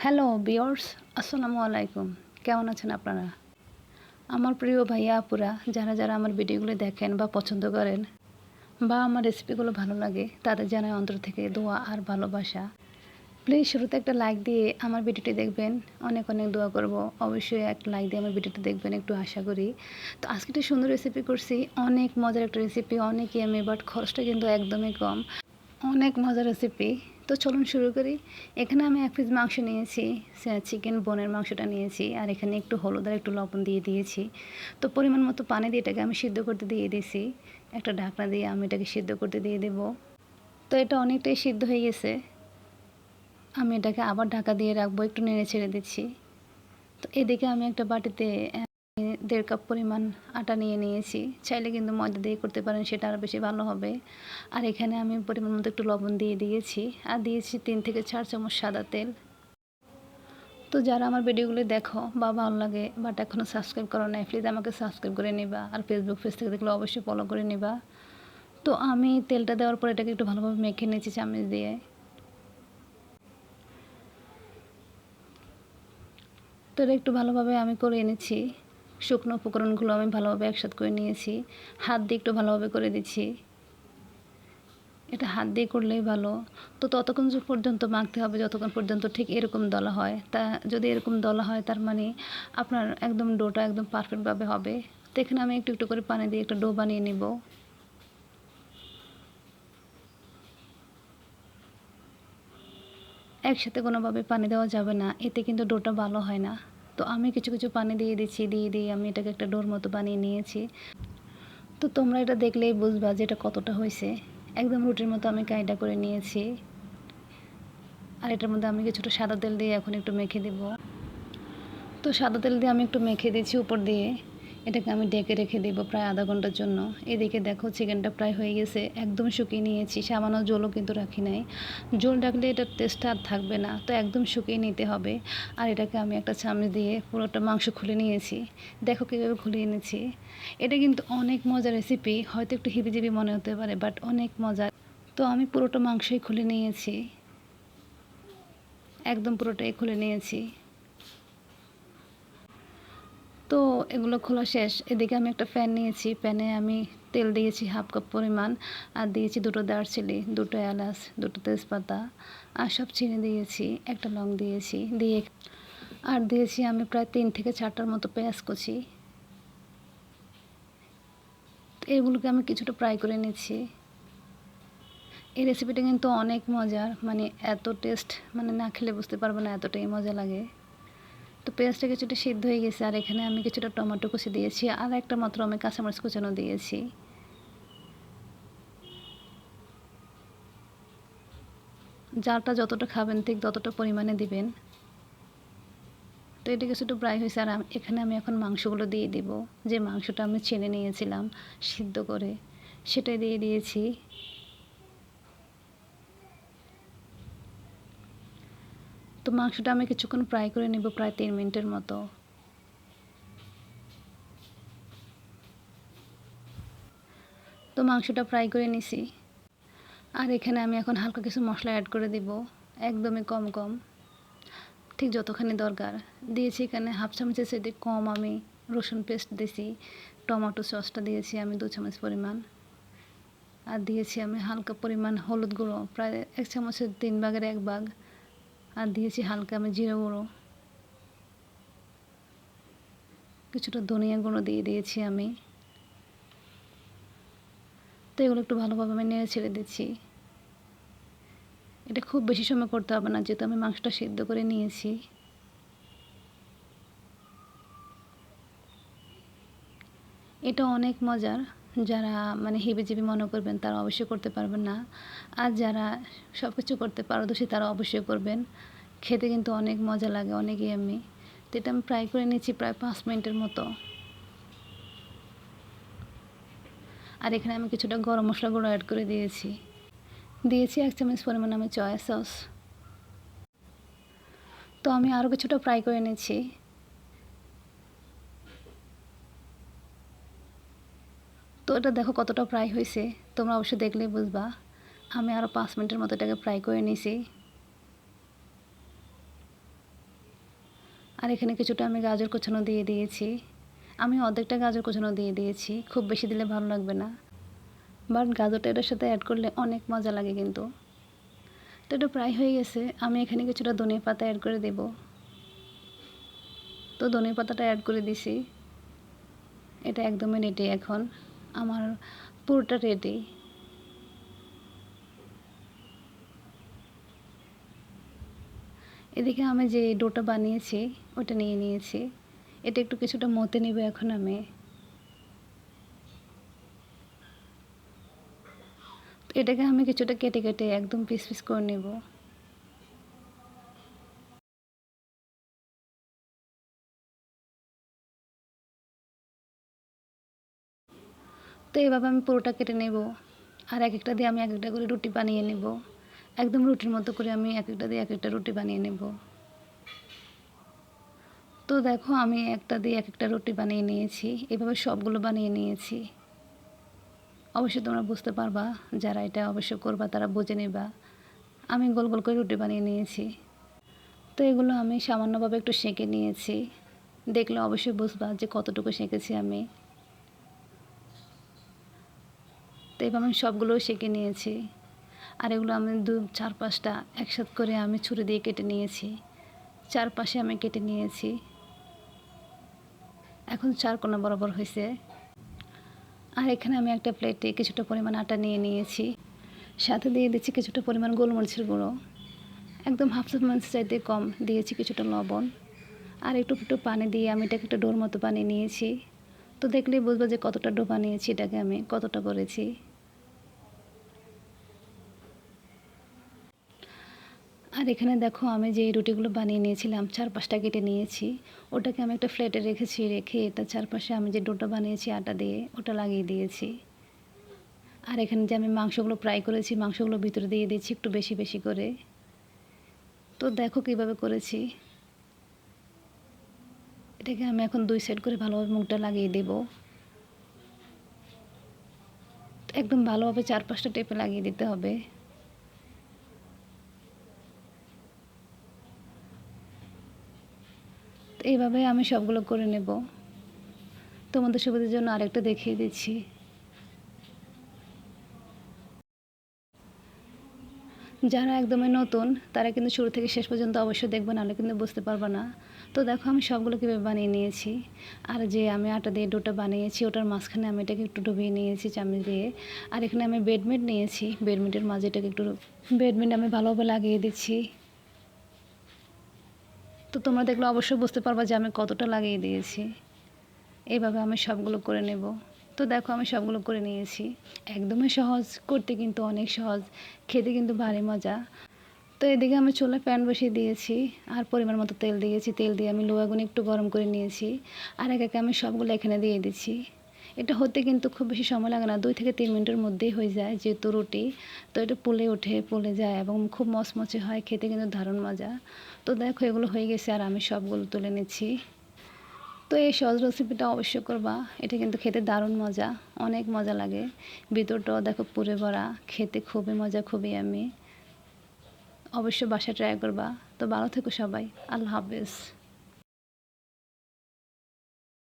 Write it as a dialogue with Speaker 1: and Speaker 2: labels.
Speaker 1: Hello viewers, আসসালামু আলাইকুম। কেমন আছেন আপনারা? আমার প্রিয় ভাইয়া আপুরা যারা যারা আমার ভিডিওগুলো দেখেন বা পছন্দ করেন বা আমার রেসিপিগুলো ভালো লাগে তাদের জানাই অন্তর থেকে দোয়া আর ভালোবাসা। প্লিজ শুরুতে একটা লাইক দিয়ে আমার ভিডিওটি দেখবেন। অনেক অনেক দোয়া করব। অবশ্যই একটা লাইক দিয়ে আমার ভিডিওটি দেখবেন একটু আশা করি। তো আজকে একটা সুন্দর রেসিপি করছি। অনেক মজার একটা রেসিপি, অনেক ইয়ামি, বাট খরচটা কিন্তু একদমই কম। অনেক মজার রেসিপি। তো চলুন শুরু করি। এখানে আমি 1 পিস মাংস নিয়েছি, চিকেন বোনের মাংসটা নিয়েছি, আর এখানে একটু হলুদ আর একটু লবণ দিয়ে দিয়েছি। তো পরিমাণ মতো পানি দিয়ে এটাকে আমি সিদ্ধ করতে দিয়ে দিয়েছি। একটা ঢাকনা দিয়ে আমি এটাকে সিদ্ধ করতে দিয়ে দেব। তো এটা অনেকটাই সিদ্ধ হয়ে গেছে। আমি এটাকে আবার ঢাকা দিয়ে রাখবো, একটু নেড়ে ছেড়ে দিচ্ছি। তো এদিকে আমি একটা বাটিতে 1.5 কাপ পরিমাণ আটা নিয়ে নিয়েছি। চাইলে কিন্তু ময়দা দিয়ে করতে পারেন, সেটা আরও বেশি ভালো হবে। আর এখানে আমি পরিমাণ মতো একটু লবণ দিয়ে দিয়েছি, আর দিয়েছি 3 থেকে 4 চামচ সাদা তেল। তো যারা আমার ভিডিওগুলো দেখো বা ভালো লাগে বাট এখনও সাবস্ক্রাইব করো না, প্লিজ আমাকে সাবস্ক্রাইব করে নিবা। আর ফেসবুক পেজ থেকে দেখলে অবশ্যই ফলো করে নিবা। তো আমি তেলটা দেওয়ার পর এটাকে একটু ভালোভাবে মেখে নিয়েছি চামচ দিয়ে। তো এটা একটু ভালোভাবে আমি করে এনেছি। শুকনো উপকরণগুলো আমি ভালোভাবে একসাথে করে নিয়েছি। হাত দিয়ে একটু ভালোভাবে করে দিচ্ছি। এটা হাত দিয়ে করলেই ভালো। তো ততক্ষণ পর্যন্ত মাখতে হবে যতক্ষণ পর্যন্ত ঠিক এরকম দলা হয়। তা যদি এরকম দলা হয় তার মানে আপনার একদম ডোটা একদম পারফেক্টভাবে হবে। তো এখানে আমি একটু একটু করে পানি দিয়ে একটা ডো বানিয়ে নিব। একসাথে কোনোভাবে পানি দেওয়া যাবে না, এতে কিন্তু ডোটা ভালো হয় না। তো আমি কিছু কিছু পানি দিয়ে দিচ্ছি, দিয়ে আমি এটাকে একটা ডোর মতো বানিয়ে নিয়েছি। তো তোমরা এটা দেখলেই বুঝবা যে এটা কতটা হয়েছে। একদম রুটির মতো আমি কাইটা করে নিয়েছি। আর এটার মধ্যে আমি কিছুটা সাদা তেল দিয়ে এখন একটু মেখে দেব। তো সাদা তেল দিয়ে আমি একটু মেখে দিচ্ছি উপর দিয়ে। এটাকে আমি ঢেকে রেখে দেবো প্রায় আধা ঘন্টার জন্য। এদিকে দেখো চিকেনটা প্রায় হয়ে গেছে, একদম শুকিয়ে নিয়েছি, সামান্য জলও কিন্তু রাখি নাই। জল রাখলে এটার টেস্টটা আর থাকবে না, তো একদম শুকিয়ে নিতে হবে। আর এটাকে আমি একটা চামচ দিয়ে পুরোটা মাংস খুলে নিয়েছি। দেখো কীভাবে খুলে এনেছি। এটা কিন্তু অনেক মজার রেসিপি, হয়তো একটু হিবিজিবি মনে হতে পারে বাট অনেক মজার। তো আমি পুরোটা মাংসই খুলে নিয়েছি, একদম পুরোটাই খুলে নিয়েছি। তো এগুলো খোলা শেষ। এদিকে আমি একটা প্যান নিয়েছি, প্যানে আমি তেল দিয়েছি 1/2 কাপ পরিমাণ, আর দিয়েছি 2টো দারচিনি, 2টো এলাচ, 2টো তেজপাতা, আর সব চিনি দিয়েছি, একটা লং দিয়েছি, দিয়ে আর দিয়েছি আমি প্রায় 3 থেকে 4টার মতো পেঁয়াজ কুচি। এগুলোকে আমি কিছুটা ফ্রাই করে নিচ্ছি। এই রেসিপিটা কিন্তু অনেক মজার, মানে এত টেস্ট, মানে না খেলে বুঝতে পারবো না, এতটাই মজা লাগে। তো পেঁয়াজটা কিছুটা সিদ্ধ হয়ে গেছে, আর এখানে আমি কিছুটা টমেটো কুচি দিয়েছি, আর একটা মাত্র আমি কাঁচামরিচ কুচানো দিয়েছি। জালটা যতটা খাবেন ঠিক ততটা পরিমাণে দিবেন। তো এটা কিছুটা ফ্রাই হয়েছে, আর এখানে আমি এখন মাংসগুলো দিয়ে দিব। যে মাংসটা আমি ছেনে নিয়েছিলাম সিদ্ধ করে, সেটাই দিয়ে দিয়েছি। তো মাংসটা আমি কিছুক্ষণ ফ্রাই করে নেব, প্রায় 3 মিনিটের মতো। তো মাংসটা ফ্রাই করে নিছি। আর এখানে আমি এখন হালকা কিছু মশলা অ্যাড করে দিব, একদমই কম কম, ঠিক যতখানি দরকার। দিয়েছি এখানে 1/2 চামচের চেয়ে কম আমি রসুন পেস্ট দিয়েছি। টমেটো সসটা দিয়েছি আমি 2 চামচ পরিমাণ। আর দিয়েছি আমি হালকা পরিমাণ হলুদ গুঁড়ো, প্রায় 1 চামচের 3 ভাগের 1 ভাগ। আর দিয়েছি হালকা আমি জিরে গুঁড়ো, কিছুটা ধনিয়া গুঁড়ো দিয়ে দিয়েছি আমি। তো এগুলো একটু ভালোভাবে আমি নেড়ে ছেড়ে দিচ্ছি। এটা খুব বেশি সময় করতে হবে না, যেহেতু আমি মাংসটা সিদ্ধ করে নিয়েছি। এটা অনেক মজার। যারা মানে হিবিজিবি মনে করবেন তারা অবশ্যই করতে পারবেন না, আর যারা সব কিছু করতে পারদর্শী তারা অবশ্যই করবেন। খেতে কিন্তু অনেক মজা লাগে, অনেক ইয়াম্মি। তো এটা আমি ফ্রাই করে নিচ্ছি প্রায় 5 মিনিটের মতো। আর এখানে আমি কিছুটা গরম মশলা গুঁড়ো অ্যাড করে দিয়েছি। দিয়েছি 1 চামচ পরিমাণ আমি সয়া সস। তো আমি আরও কিছুটা ফ্রাই করে নিচ্ছি। তো এটা দেখো কতটা ফ্রাই হয়েছে, তোমরা অবশ্যই দেখলেই বুঝবা। আমি আরও 5 মিনিটের মতো এটাকে ফ্রাই করে নিয়েছি। আর এখানে কিছুটা আমি গাজর কুচানো দিয়ে দিয়েছি। আমি অর্ধেকটা গাজর কুচানো দিয়ে দিয়েছি, খুব বেশি দিলে ভালো লাগবে না, বাট গাজরটা এটার সাথে অ্যাড করলে অনেক মজা লাগে কিন্তু। তো এটা প্রায় হয়ে গেছে, আমি এখানে কিছুটা ধনিয়া পাতা অ্যাড করে দেব। তো ধনিয়া পাতাটা অ্যাড করে দিছি। এটা একদমই রেডি, এখন আমার পুরোটা রেডি। এদিকে আমি যে ডোটা বানিয়েছি ওটা নিয়ে নিয়েছি, এটা একটু কিছুটা মতে নেব এখন আমি। এটাকে আমি কিছুটা কেটে কেটে একদম পিস পিস করে নেব। তো এভাবে আমি পুরোটা কেটে নেব, আর এক একটা দিয়ে আমি এক একটা করে রুটি বানিয়ে নেব। একদম রুটির মতো করে আমি এক একটা দিয়ে এক একটা রুটি বানিয়ে নেব। তো দেখো আমি একটা দিয়ে এক একটা রুটি বানিয়ে নিয়েছি, এভাবে সবগুলো বানিয়ে নিয়েছি। অবশ্যই তোমরা বুঝতে পারবা, যারা এটা অবশ্য করবা তারা বুঝে নেবা। আমি গোল গোল করে রুটি বানিয়ে নিয়েছি। তো এগুলো আমি সামান্যভাবে একটু সেঁকে নিয়েছি, দেখলে অবশ্যই বুঝবা যে কতটুকু সেঁকেছি আমি। তো এবার আমি সবগুলোও সেঁকে নিয়েছি, আর এগুলো আমি 4-5টা একসাথে করে আমি ছুরি দিয়ে কেটে নিয়েছি। চারপাশে আমি কেটে নিয়েছি, এখন 4 কোণা বরাবর হয়েছে। আর এখানে আমি একটা প্লেটে কিছুটা পরিমাণ আটা নিয়ে নিয়েছি, সাথে দিয়ে দিচ্ছি কিছুটা পরিমাণ গোলমরিচের গুঁড়ো, একদম হাফ চামচ চাইতে কম দিয়েছি কিছুটা লবণ, আর একটু একটু পানি দিয়ে আমি এটাকে একটা ডোর মতো বানিয়ে নিয়েছি। তো দেখলেই বুঝবো যে কতটা ডো বানিয়েছি, এটাকে আমি কতটা করেছি। আর এখানে দেখো আমি যে রুটিগুলো বানিয়ে নিয়েছিলাম 4-5টা কেটে নিয়েছি, ওটাকে আমি একটা প্লেটে রেখেছি, রেখে এটা চারপাশে আমি যে ডোটা বানিয়েছি আটা দিয়ে ওটা লাগিয়ে দিয়েছি। আর এখানে যে আমি মাংসগুলো ফ্রাই করেছি মাংসগুলো ভিতরে দিয়ে দিয়েছি একটু বেশি বেশি করে। তো দেখো কীভাবে করেছি। এটাকে আমি এখন 2 সাইড করে ভালোভাবে মুখটা লাগিয়ে দেব, একদম ভালোভাবে 4-5টা টেপে লাগিয়ে দিতে হবে। তো এইভাবে আমি সবগুলো করে নেব। তোমাদের সুবিধার জন্য আরেকটা দেখিয়ে দিচ্ছি। যারা একদমই নতুন তারা কিন্তু শুরু থেকে শেষ পর্যন্ত অবশ্যই দেখবে, নাহলে কিন্তু বুঝতে পারবে না। তো দেখো আমি সবগুলো কীভাবে বানিয়ে নিয়েছি। আর যে আমি আটা দিয়ে ডোটা বানিয়েছি ওটার মাঝখানে আমি এটাকে একটু ডুবিয়ে নিয়েছি চামচ দিয়ে। আর এখানে আমি বেডমিট নিয়েছি, বেডমিটের মাঝে এটাকে একটু বেডমিট আমি ভালোভাবে লাগিয়ে দিচ্ছি। তো তোমরা দেখলে অবশ্যই বুঝতে পারবা যে আমি কতটা লাগিয়ে দিয়েছি। এইভাবে আমি সবগুলো করে নেব। তো দেখো আমি সবগুলো করে নিয়েছি, একদমই সহজ, করতে কিন্তু অনেক সহজ, খেতে কিন্তু ভারী মজা। তো এদিকে আমি চুলায় প্যান বসিয়ে দিয়েছি, আর পরিমাণ মতো তেল দিয়েছি, তেল দিয়ে আমি লো আগুনে একটু গরম করে নিয়েছি। আর একে একে আমি সবগুলো এখানে দিয়ে দিচ্ছি। এটা হতে কিন্তু খুব বেশি সময় লাগে না, 2 থেকে 3 মিনিটের মধ্যেই হয়ে যায়, যেহেতু রুটি। তো এটা ফুলে ওঠে, ফুলে যায় এবং খুব মচমচে হয়, খেতে কিন্তু দারুণ মজা। তো দেখো এগুলো হয়ে গেছে আর আমি সবগুলো তুলে নিচ্ছি। তো এই সহজ রেসিপিটা অবশ্যই করবা, এটা কিন্তু খেতে দারুণ মজা, অনেক মজা লাগে। ভিতরটাও দেখো পুরে ভরা, খেতে খুবই মজা, খুবই আমি। অবশ্যই বাসায় ট্রাই করবা। তো ভালো থেকো সবাই, আল্লাহ হাফেজ।